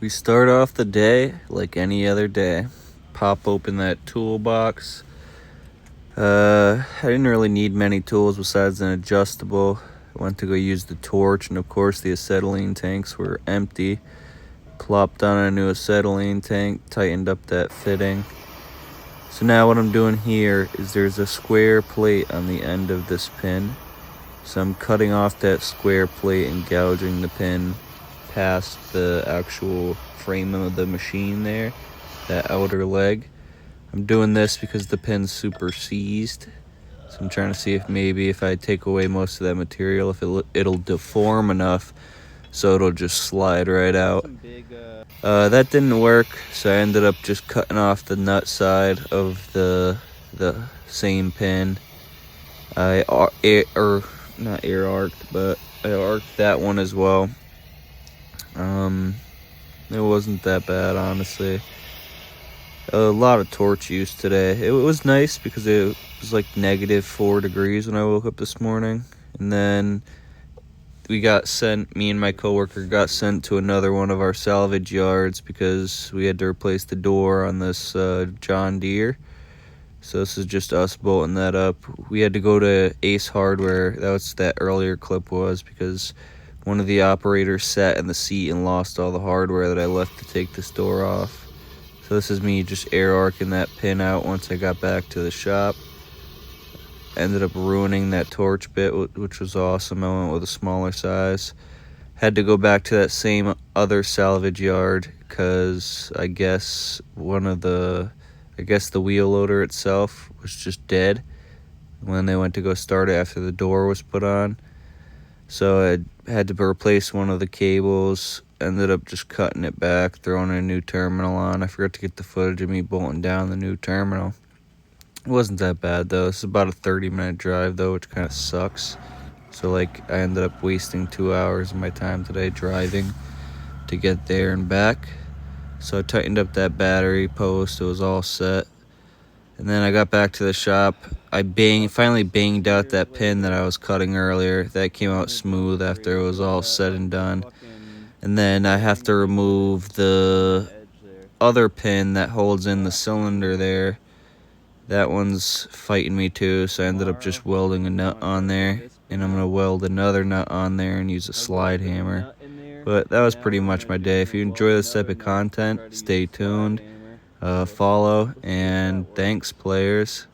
We start off the day like any other day. Pop open that toolbox. I didn't really need many tools besides an adjustable. I went to go use the torch, and of course the acetylene tanks were empty. Plopped on a new acetylene tank, tightened up that fitting. So now what I'm doing here is there's a square plate on the end of this pin. So I'm cutting off that square plate and gouging the pin past the actual frame of the machine there, that outer leg. I'm doing this because the pin's super seized. So I'm trying to see if maybe if I take away most of that material, if it'll deform enough so it'll just slide right out. That didn't work, so I ended up just cutting off the nut side of the same pin. Not air arced, but I arced that one as well. It wasn't that bad, honestly. A lot of torch use today. It was nice because it was like -4 degrees when I woke up this morning. And then me and my coworker got sent to another one of our salvage yards because we had to replace the door on this John Deere. So this is just us bolting that up. We had to go to Ace Hardware. That earlier clip was because one of the operators sat in the seat and lost all the hardware that I left to take this door off. So this is me just air arcing that pin out once I got back to the shop. Ended up ruining that torch bit, which was awesome. I went with a smaller size. Had to go back to that same other salvage yard because I guess the wheel loader itself was just dead when they went to go start it after the door was put on. So I had to replace one of the cables. Ended up just cutting it back, throwing a new terminal on. I forgot to get the footage of me bolting down the new terminal. It wasn't that bad though. It's about a 30-minute drive though, which kind of sucks. So I ended up wasting 2 hours of my time today driving to get there and back. So I tightened up that battery post. It was all set. And then I got back to the shop. I finally banged out that pin that I was cutting earlier. That came out smooth after it was all said and done. And then I have to remove the other pin that holds in the cylinder there. That one's fighting me too, so I ended up just welding a nut on there. And I'm going to weld another nut on there and use a slide hammer. But that was pretty much my day. If you enjoy this type of content, stay tuned, follow, and thanks, players.